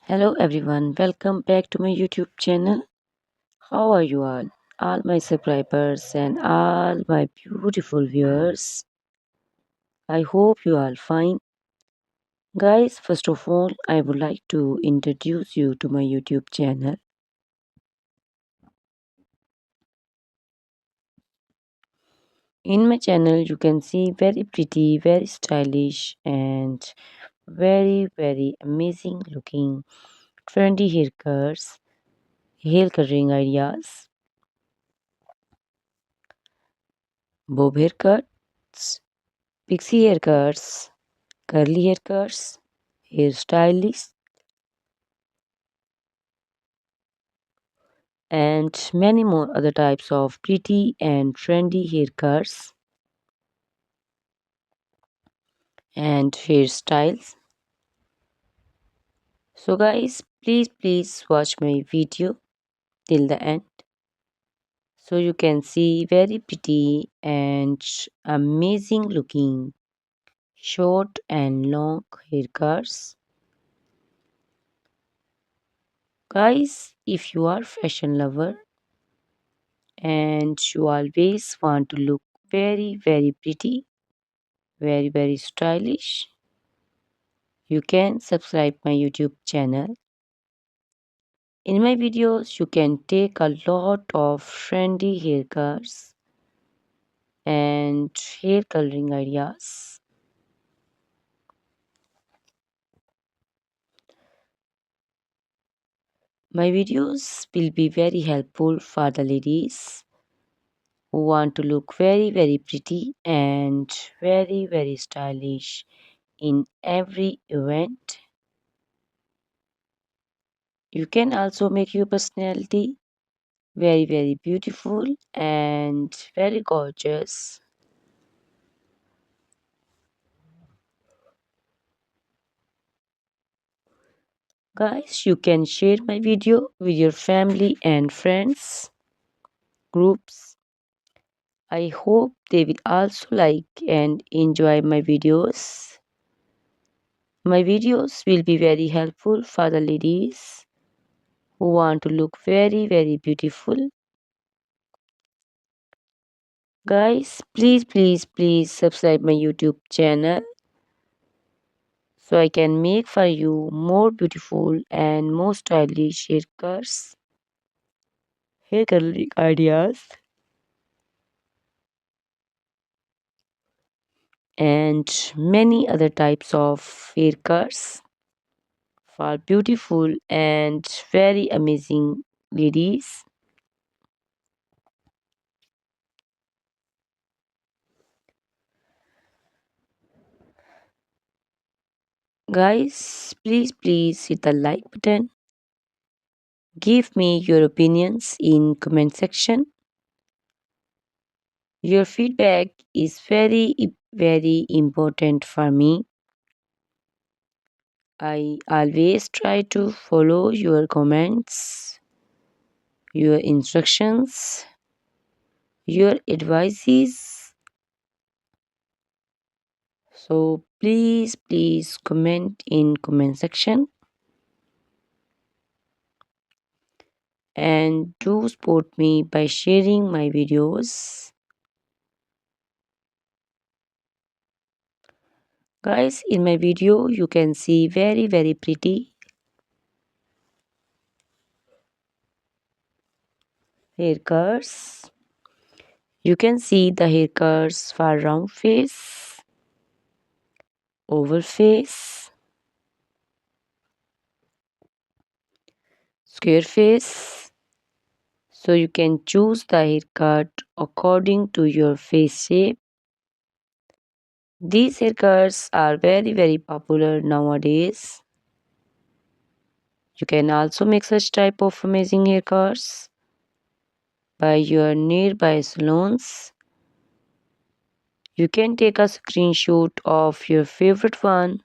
Hello everyone, welcome back to my YouTube channel. How are you all my subscribers and all my beautiful viewers? I hope you are fine. Guys, first of all, I would like to introduce you to my YouTube channel. In my channel, you can see very pretty, very stylish, and very amazing looking trendy haircuts, hair coloring ideas, bob haircuts, pixie haircuts, curly haircuts, hairstylists, and many more other types of pretty and trendy haircuts and hairstyles. So, guys, please watch my video till the end so you can see very pretty and amazing looking short and long haircuts. Guys, if you are fashion lover and you always want to look very pretty, very stylish, you can subscribe my YouTube channel. In my videos, you can take a lot of trendy haircuts and hair coloring ideas. My videos will be very helpful for the ladies who want to look very pretty and very stylish in every event. You can also make your personality very beautiful and very gorgeous. Guys, you can share my video with your family and friends groups. I hope they will also like and enjoy my videos. My videos will be very helpful for the ladies who want to look very beautiful. Guys, please subscribe my YouTube channel so I can make for you more beautiful and more stylish haircuts, hair coloring ideas, and many other types of haircuts for beautiful and very amazing ladies. Guys, please hit the like button. Give me your opinions in comment section. Your feedback is very important for me. I always try to follow your comments, your instructions, your advices. So please comment in comment section and do support me by sharing my videos. Guys, in my video you can see very pretty haircuts. You can see the haircuts for round face, oval face, square face. So you can choose the haircut according to your face shape. These haircuts are very popular nowadays. You can also make such type of amazing haircuts by your nearby salons. You can take a screenshot of your favorite one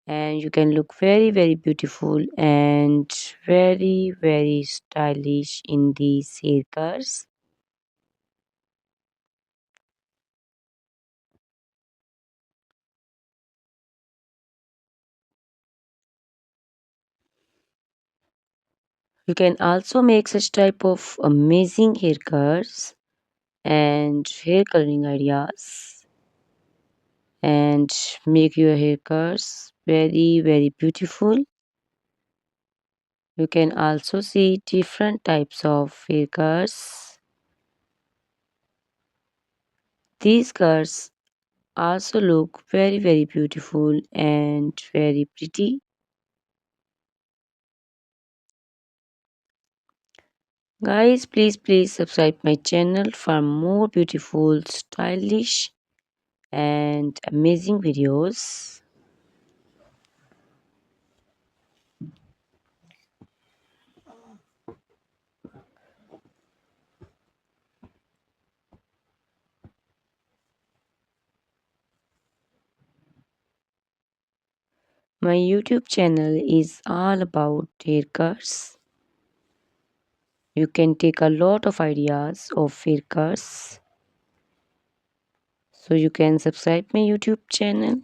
and you can look very beautiful and very stylish in these haircuts. You can also make such type of amazing haircuts and hair coloring ideas and make your haircuts very beautiful. You can also see different types of haircuts. These cuts also look very beautiful and very pretty. Guys, please subscribe my channel for more beautiful, stylish and amazing videos. My YouTube channel is all about haircuts. You can take a lot of ideas of haircuts. So you can subscribe my YouTube channel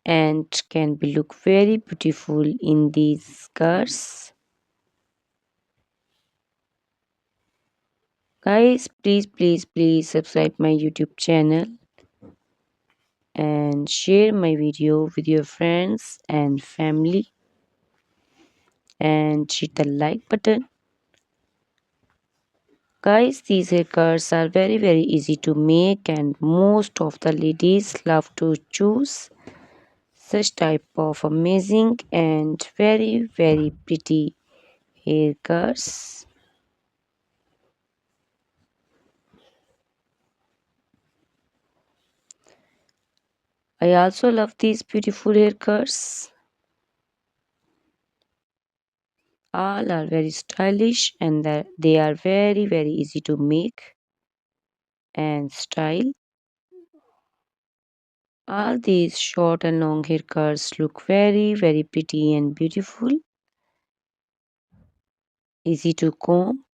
and can be look very beautiful in these cars. Guys, please subscribe my YouTube channel and share my video with your friends and family and hit the like button. Guys, these haircuts are very easy to make and most of the ladies love to choose such type of amazing and very pretty haircuts. I also love these beautiful haircuts. All are very stylish and they are very easy to make and style. All these short and long haircuts look very pretty and beautiful, easy to comb.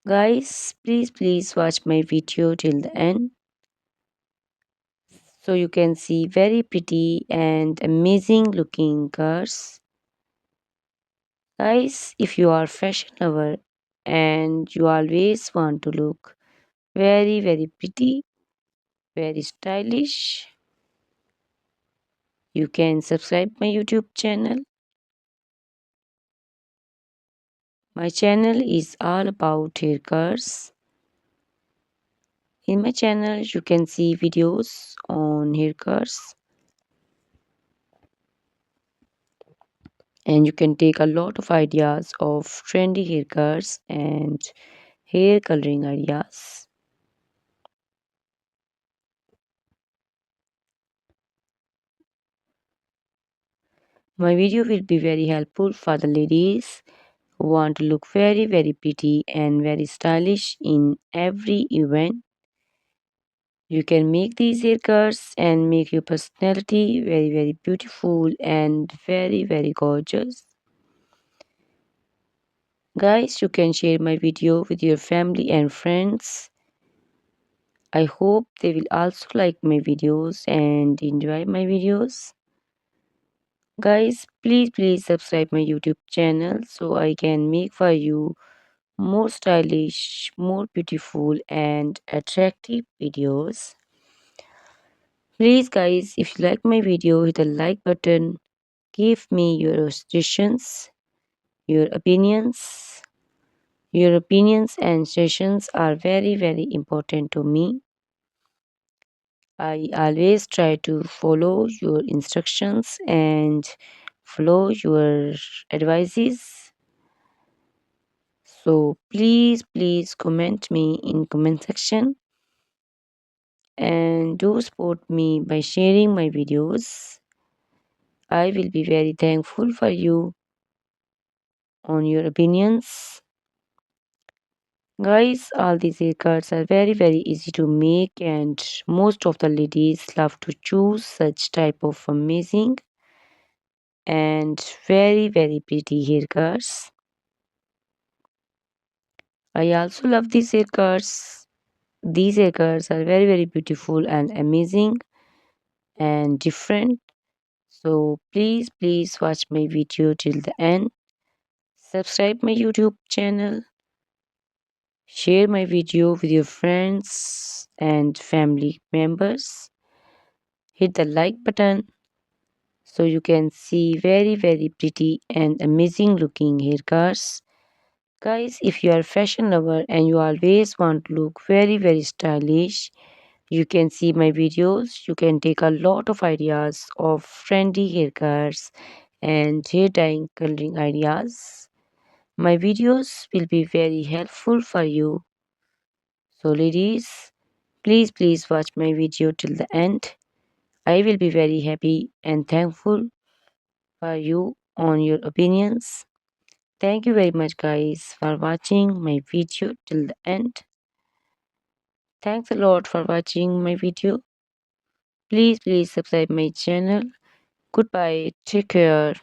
Guys, please watch my video till the end so you can see very pretty and amazing looking cars. Guys, if you are fashion lover and you always want to look very pretty, very stylish, you can subscribe my YouTube channel. My channel is all about haircuts. In my channel, you can see videos on haircuts and you can take a lot of ideas of trendy haircuts and hair coloring ideas. My video will be very helpful for the ladies who want to look very pretty and very stylish in every event. You can make these haircuts and make your personality very beautiful and very gorgeous. Guys, you can share my video with your family and friends. I hope they will also like my videos and enjoy my videos. Guys, please subscribe my YouTube channel so I can make for you more stylish, more beautiful and attractive videos. Please guys, if you like my video, hit the like button. Give me your suggestions, your opinions. Your opinions and suggestions are very important to me. I always try to follow your instructions and follow your advices. So please comment me in comment section and do support me by sharing my videos. I will be very thankful for you on your opinions. Guys, all these haircuts are very easy to make and most of the ladies love to choose such type of amazing and very pretty haircuts. I also love these haircuts. These haircuts are very beautiful and amazing and different. So please watch my video till the end Subscribe my YouTube channel, share my video with your friends and family members. Hit the like button so you can see very pretty and amazing looking haircuts. Guys, if you are a fashion lover and you always want to look very stylish, you can see my videos. You can take a lot of ideas of trendy haircuts and hair dyeing coloring ideas. My videos will be very helpful for you. So ladies, please watch my video till the end. I will be very happy and thankful for you on your opinions. Thank you very much guys for watching my video till the end. Thanks a lot for watching my video. Please subscribe my channel. Goodbye. Take care.